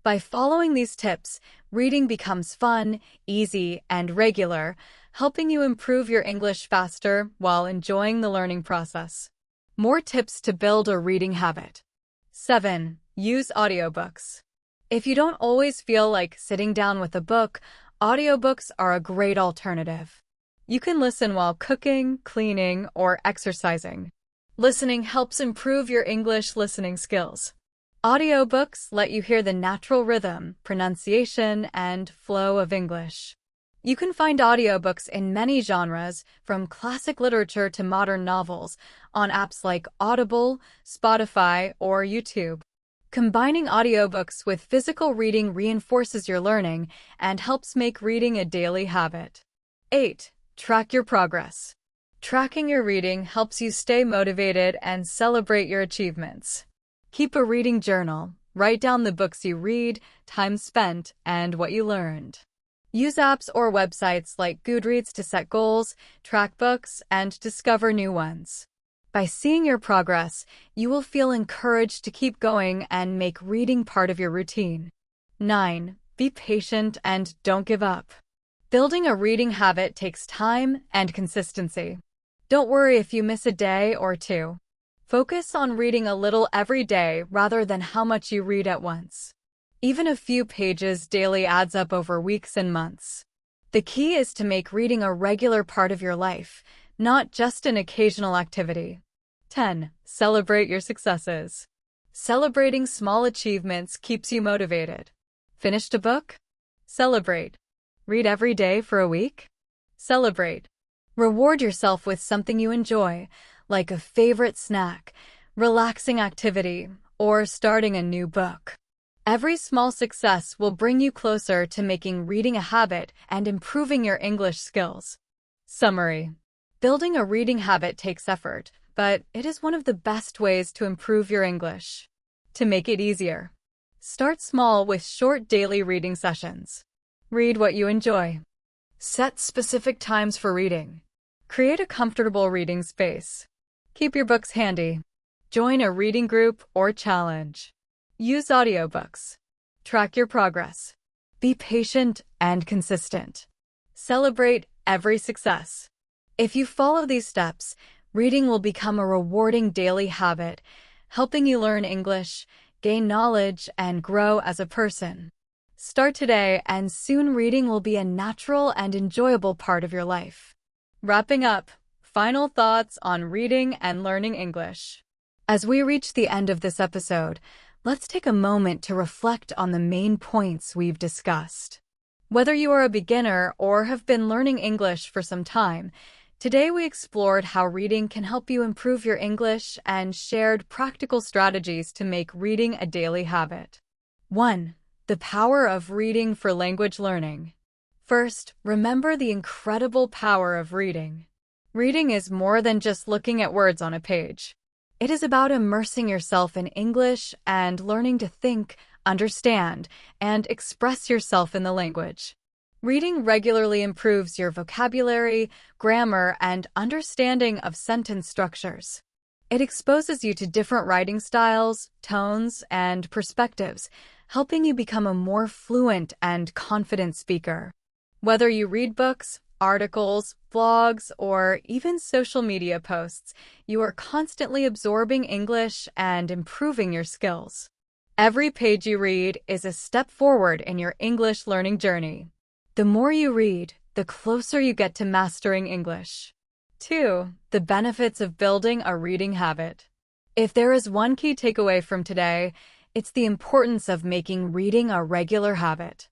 By following these tips, reading becomes fun, easy, and regular, helping you improve your English faster while enjoying the learning process. More tips to build a reading habit. 7. Use audiobooks. If you don't always feel like sitting down with a book, audiobooks are a great alternative. You can listen while cooking, cleaning, or exercising. Listening helps improve your English listening skills. Audiobooks let you hear the natural rhythm, pronunciation, and flow of English. You can find audiobooks in many genres, from classic literature to modern novels, on apps like Audible, Spotify, or YouTube. Combining audiobooks with physical reading reinforces your learning and helps make reading a daily habit. 8. Track your progress. Tracking your reading helps you stay motivated and celebrate your achievements. Keep a reading journal. Write down the books you read, time spent, and what you learned. Use apps or websites like Goodreads to set goals, track books, and discover new ones. By seeing your progress, you will feel encouraged to keep going and make reading part of your routine. 9. Be patient and don't give up. Building a reading habit takes time and consistency. Don't worry if you miss a day or two. Focus on reading a little every day rather than how much you read at once. Even a few pages daily adds up over weeks and months. The key is to make reading a regular part of your life, not just an occasional activity. 10. Celebrate your successes. Celebrating small achievements keeps you motivated. Finished a book? Celebrate. Read every day for a week? Celebrate. Reward yourself with something you enjoy, like a favorite snack, relaxing activity, or starting a new book. Every small success will bring you closer to making reading a habit and improving your English skills. Summary. Building a reading habit takes effort, but it is one of the best ways to improve your English. To make it easier, start small with short daily reading sessions. Read what you enjoy. Set specific times for reading. Create a comfortable reading space. Keep your books handy. Join a reading group or challenge. Use audiobooks. Track your progress. Be patient and consistent. Celebrate every success. If you follow these steps, reading will become a rewarding daily habit, helping you learn English, gain knowledge, and grow as a person. Start today, and soon reading will be a natural and enjoyable part of your life. Wrapping up, final thoughts on reading and learning English. As we reach the end of this episode, let's take a moment to reflect on the main points we've discussed. Whether you are a beginner or have been learning English for some time, today we explored how reading can help you improve your English and shared practical strategies to make reading a daily habit. 1. The power of reading for language learning. First, remember the incredible power of reading. Reading is more than just looking at words on a page. It is about immersing yourself in English and learning to think, understand, and express yourself in the language. Reading regularly improves your vocabulary, grammar, and understanding of sentence structures. It exposes you to different writing styles, tones, and perspectives, helping you become a more fluent and confident speaker. Whether you read books, articles, blogs, or even social media posts, you are constantly absorbing English and improving your skills. Every page you read is a step forward in your English learning journey. The more you read, the closer you get to mastering English. 2. The benefits of building a reading habit. If there is one key takeaway from today, it's the importance of making reading a regular habit.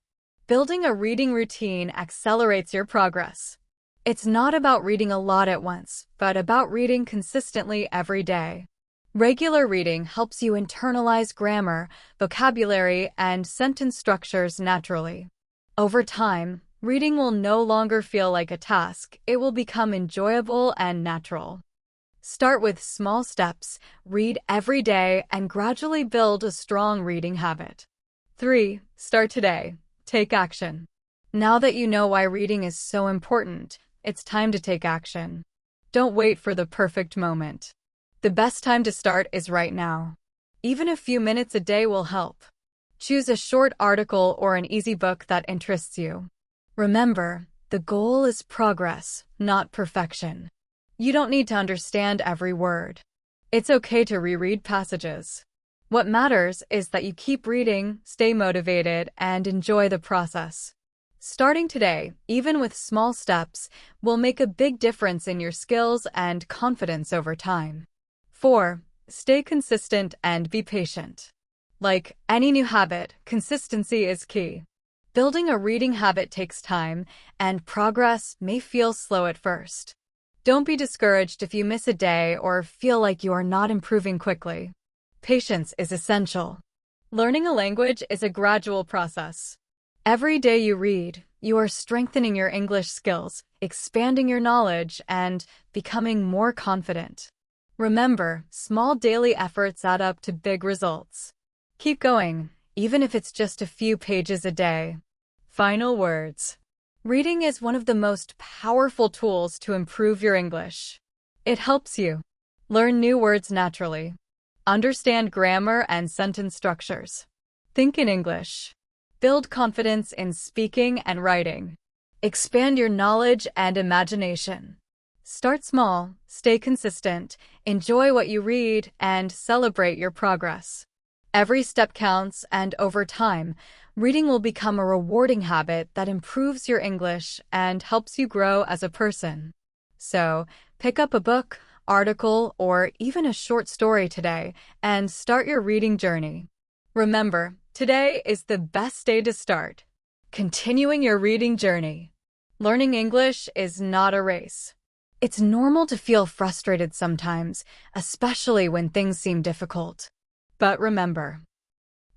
Building a reading routine accelerates your progress. It's not about reading a lot at once, but about reading consistently every day. Regular reading helps you internalize grammar, vocabulary, and sentence structures naturally. Over time, reading will no longer feel like a task. It will become enjoyable and natural. Start with small steps, read every day, and gradually build a strong reading habit. 3. Start today. Take action. Now that you know why reading is so important, it's time to take action. Don't wait for the perfect moment. The best time to start is right now. Even a few minutes a day will help. Choose a short article or an easy book that interests you. Remember, the goal is progress, not perfection. You don't need to understand every word. It's okay to reread passages. What matters is that you keep reading, stay motivated, and enjoy the process. Starting today, even with small steps, will make a big difference in your skills and confidence over time. 4. Stay consistent and be patient. Like any new habit, consistency is key. Building a reading habit takes time, and progress may feel slow at first. Don't be discouraged if you miss a day or feel like you are not improving quickly. Patience is essential. Learning a language is a gradual process. Every day you read, you are strengthening your English skills, expanding your knowledge, and becoming more confident. Remember, small daily efforts add up to big results. Keep going, even if it's just a few pages a day. Final words. Reading is one of the most powerful tools to improve your English. It helps you learn new words naturally, understand grammar and sentence structures, think in English, build confidence in speaking and writing, Expand your knowledge and imagination. Start small, stay consistent, enjoy what you read, and celebrate your progress. Every step counts, and over time, reading will become a rewarding habit that improves your English and helps you grow as a person. So, pick up a book, article, or even a short story today and start your reading journey. Remember, today is the best day to start. Continuing your reading journey. Learning English is not a race. It's normal to feel frustrated sometimes, especially when things seem difficult. But remember,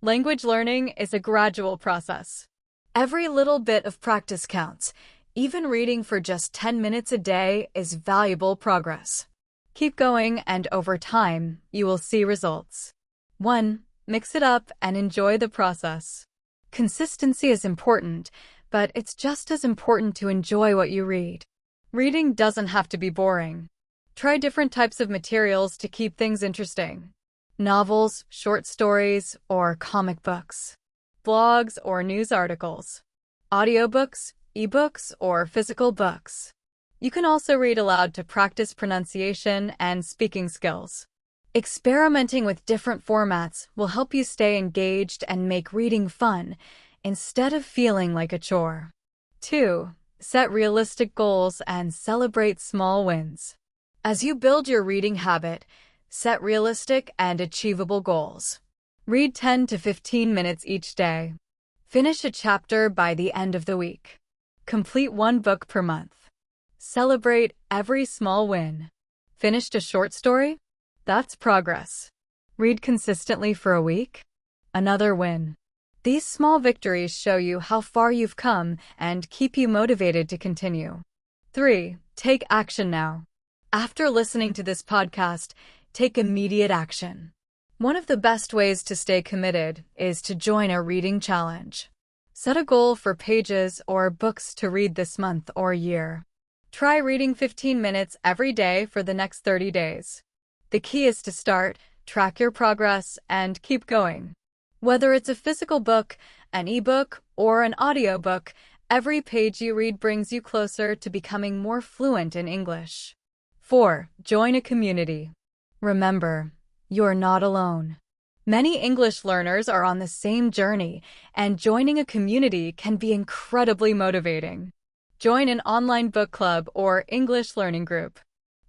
language learning is a gradual process. Every little bit of practice counts. Even reading for just 10 minutes a day is valuable progress. Keep going, and over time, you will see results. 1. Mix it up and enjoy the process. Consistency is important, but it's just as important to enjoy what you read. Reading doesn't have to be boring. Try different types of materials to keep things interesting. Novels, short stories, or comic books. Blogs or news articles. Audiobooks, ebooks, or physical books. You can also read aloud to practice pronunciation and speaking skills. Experimenting with different formats will help you stay engaged and make reading fun instead of feeling like a chore. 2. Set realistic goals and celebrate small wins. As you build your reading habit, set realistic and achievable goals. Read 10 to 15 minutes each day. Finish a chapter by the end of the week. Complete one book per month. Celebrate every small win. Finished a short story? That's progress. Read consistently for a week? Another win. These small victories show you how far you've come and keep you motivated to continue. 3. Take action now. After listening to this podcast, take immediate action. One of the best ways to stay committed is to join a reading challenge. Set a goal for pages or books to read this month or year. Try reading 15 minutes every day for the next 30 days. The key is to start, track your progress, and keep going. Whether it's a physical book, an ebook, or an audiobook, every page you read brings you closer to becoming more fluent in English. 4. Join a community. Remember, you're not alone. Many English learners are on the same journey, and joining a community can be incredibly motivating. Join an online book club or English learning group.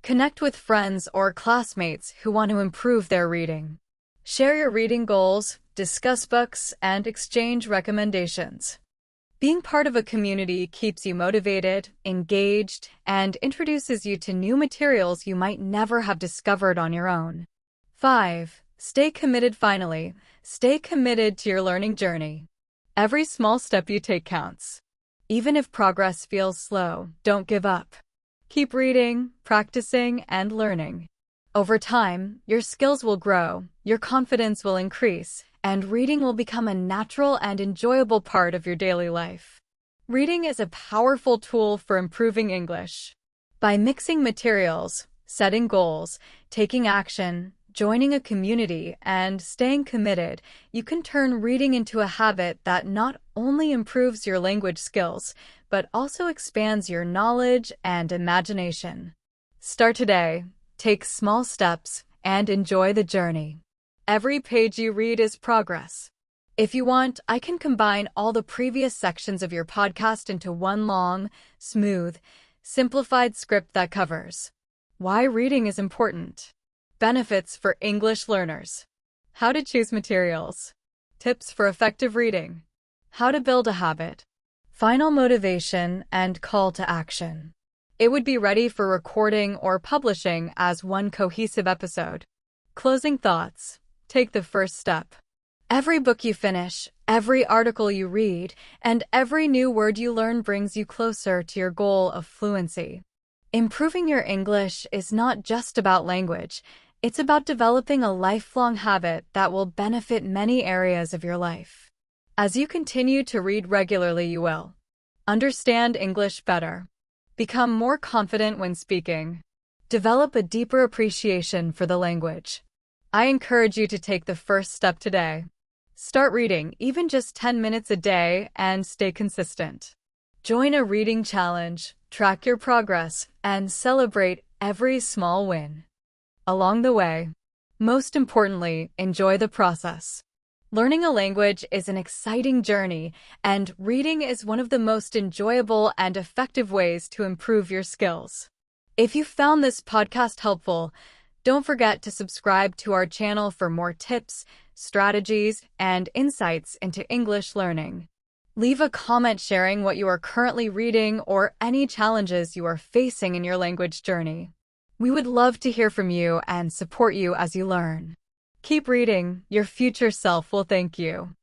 Connect with friends or classmates who want to improve their reading. Share your reading goals, discuss books, and exchange recommendations. Being part of a community keeps you motivated, engaged, and introduces you to new materials you might never have discovered on your own. 5. Stay committed. Finally, stay committed to your learning journey. Every small step you take counts. Even if progress feels slow, don't give up. Keep reading, practicing, and learning. Over time, your skills will grow, your confidence will increase, and reading will become a natural and enjoyable part of your daily life. Reading is a powerful tool for improving English. By mixing materials, setting goals, taking action, joining a community, and staying committed, you can turn reading into a habit that not only improves your language skills, but also expands your knowledge and imagination. Start today, take small steps, and enjoy the journey. Every page you read is progress. If you want, I can combine all the previous sections of your podcast into one long, smooth, simplified script that covers why reading is important, benefits for English learners, how to choose materials, tips for effective reading, how to build a habit, final motivation, and call to action. It would be ready for recording or publishing as one cohesive episode. Closing thoughts. Take the first step. Every book you finish, every article you read, and every new word you learn brings you closer to your goal of fluency. Improving your English is not just about language. It's about developing a lifelong habit that will benefit many areas of your life. As you continue to read regularly, you will understand English better, become more confident when speaking, develop a deeper appreciation for the language. I encourage you to take the first step today. Start reading, even just 10 minutes a day, and stay consistent. Join a reading challenge, track your progress, and celebrate every small win along the way. Most importantly, enjoy the process. Learning a language is an exciting journey, and reading is one of the most enjoyable and effective ways to improve your skills. If you found this podcast helpful, don't forget to subscribe to our channel for more tips, strategies, and insights into English learning. Leave a comment sharing what you are currently reading or any challenges you are facing in your language journey. We would love to hear from you and support you as you learn. Keep reading, your future self will thank you.